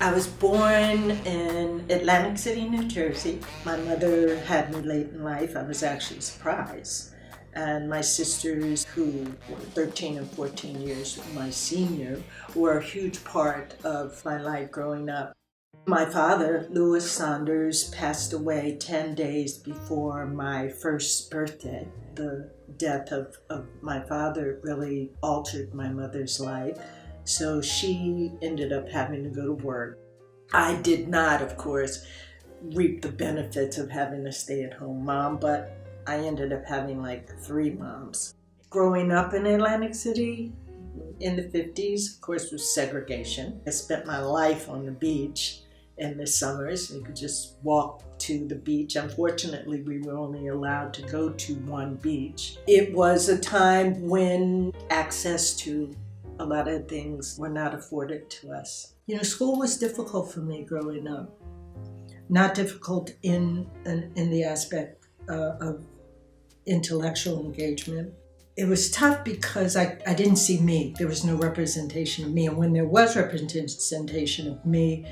I was born in Atlantic City, New Jersey. My mother had me late in life. I was actually surprised. And my sisters, who were 13 and 14 years my senior, were a huge part of my life growing up. My father, Louis Saunders, passed away 10 days before my first birthday. The death of my father really altered my mother's life. So she ended up having to go to work. I did not, of course, reap the benefits of having a stay-at-home mom, but I ended up having like 3 moms. Growing up in Atlantic City in the 50s, of course, was segregation. I spent my life on the beach in the summers. You could just walk to the beach. Unfortunately, we were only allowed to go to one beach. It was a time when access to a lot of things were not afforded to us. You know, school was difficult for me growing up. Not difficult in the aspect of intellectual engagement. It was tough because I didn't see me. There was no representation of me. And when there was representation of me,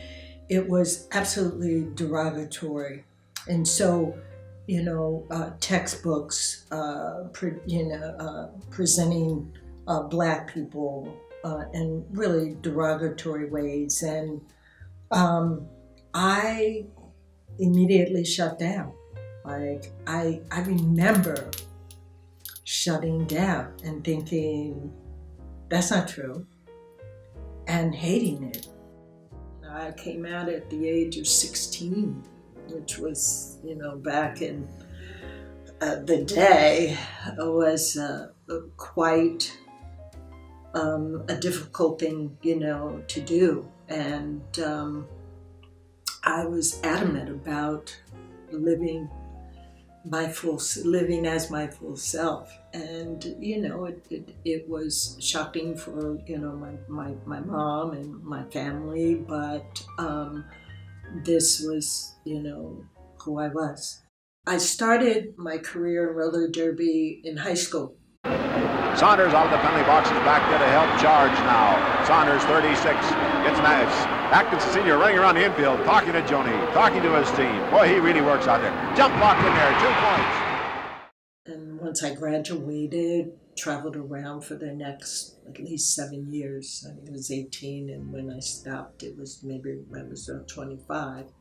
it was absolutely derogatory. And so, textbooks, presenting Black people in really derogatory ways. And I immediately shut down. Like, I remember shutting down and thinking, that's not true, and hating it. I came out at the age of 16, which was, back in the day, was quite a difficult thing, to do. And I was adamant about living as my full self. And, it was shocking for, my mom and my family, but this was, who I was. I started my career in roller derby in high school. Saunders out of the penalty box is back there to help charge now. Saunders, 36, gets nice. Atkins Sr. running around the infield, talking to Joni, talking to his team. Boy, he really works out there. Jump block in there, 2 points. And once I graduated, traveled around for the next at least 7 years. I think it was 18, and when I stopped, it was maybe I was 25.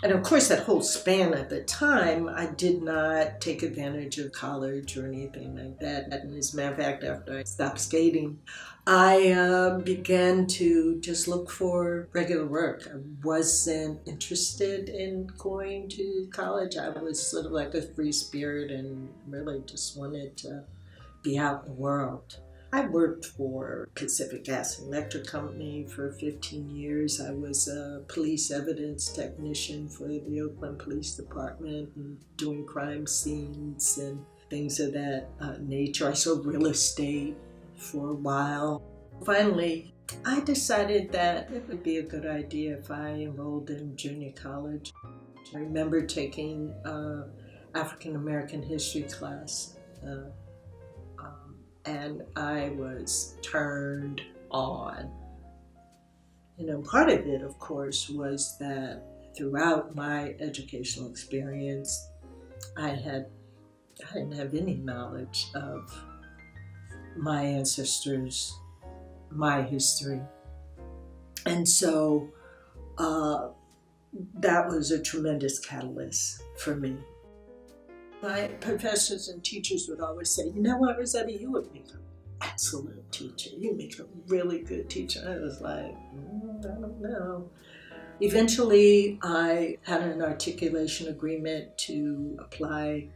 And of course, that whole span at the time, I did not take advantage of college or anything like that. And as a matter of fact, after I stopped skating, I began to just look for regular work. I wasn't interested in going to college. I was sort of like a free spirit and really just wanted to be out in the world. I worked for Pacific Gas and Electric Company for 15 years. I was a police evidence technician for the Oakland Police Department and doing crime scenes and things of that nature. I sold real estate for a while. Finally, I decided that it would be a good idea if I enrolled in junior college. I remember taking African American history class. And I was turned on. Part of it, of course, was that throughout my educational experience, I didn't have any knowledge of my ancestors, my history. And so that was a tremendous catalyst for me. My professors and teachers would always say, you know what, Rosetta, you would make an excellent teacher. You make a really good teacher. I was like, I don't know. Eventually, I had an articulation agreement to apply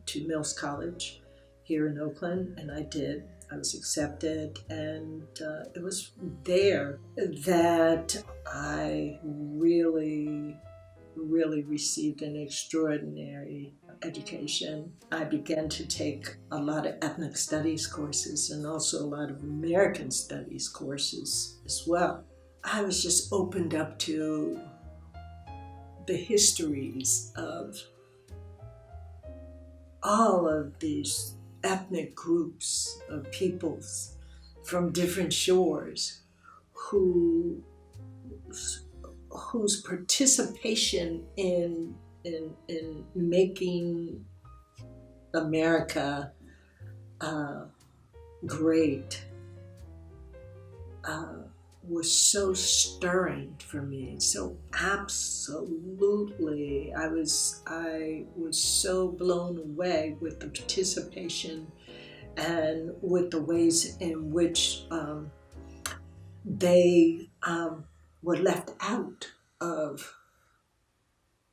to Mills College here in Oakland, and I did. I was accepted, and it was there that I really received an extraordinary education. I began to take a lot of ethnic studies courses and also a lot of American studies courses as well. I was just opened up to the histories of all of these ethnic groups of peoples from different shores who whose participation in making America great was so stirring for me. So absolutely, I was so blown away with the participation and with the ways in which they were left out of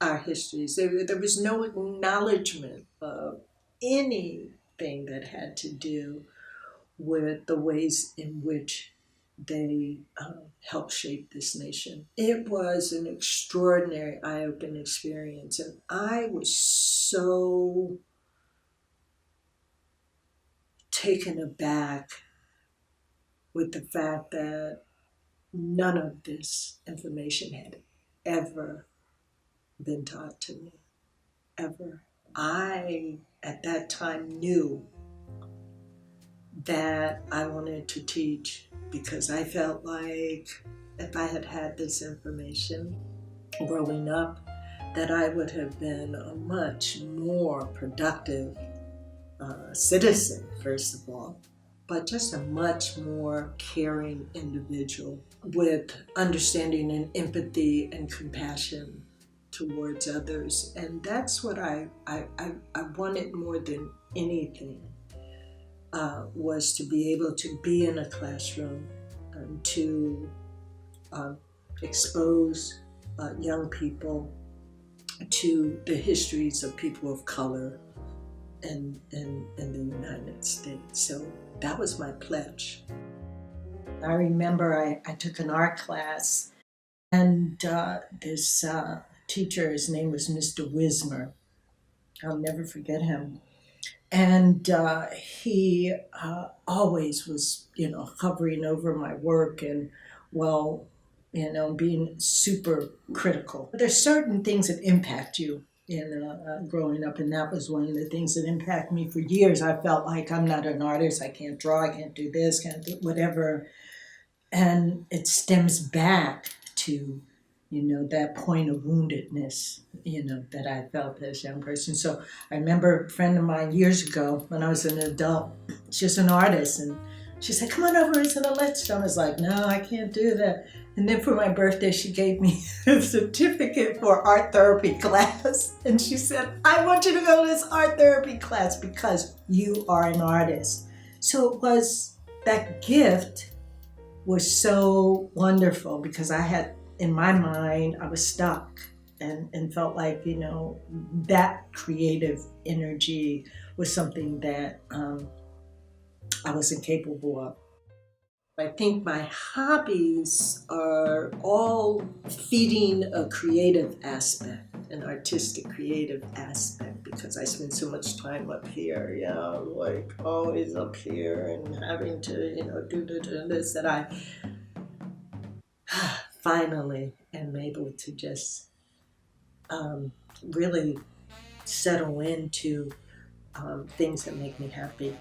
our histories. There was no acknowledgement of anything that had to do with the ways in which they helped shape this nation. It was an extraordinary eye-opening experience, and I was so taken aback with the fact that none of this information had ever been taught to me, ever. I, at that time, knew that I wanted to teach because I felt like if I had had this information growing up, that I would have been a much more productive citizen, first of all, but just a much more caring individual with understanding and empathy and compassion towards others. And that's what I wanted more than anything, was to be able to be in a classroom and to expose young people to the histories of people of color in the United States. So that was my pledge. I remember I took an art class, and this teacher, his name was Mr. Wismer. I'll never forget him. And he always was, hovering over my work and, being super critical. There's certain things that impact you in growing up, and that was one of the things that impacted me for years. I felt like I'm not an artist, I can't draw, I can't do this, can't do whatever. And it stems back to, that point of woundedness, that I felt as a young person. So I remember a friend of mine years ago when I was an adult, she's an artist, and she said, come on over and sit on let's. I was like, no, I can't do that. And then for my birthday, she gave me a certificate for art therapy class. And she said, I want you to go to this art therapy class because you are an artist. So it was, that gift was so wonderful because I had, in my mind, I was stuck and felt like, that creative energy was something that I wasn't capable of. I think my hobbies are all feeding a creative aspect, an artistic creative aspect, because I spend so much time up here, like always up here and having to, do this, that I finally am able to just really settle into things that make me happy.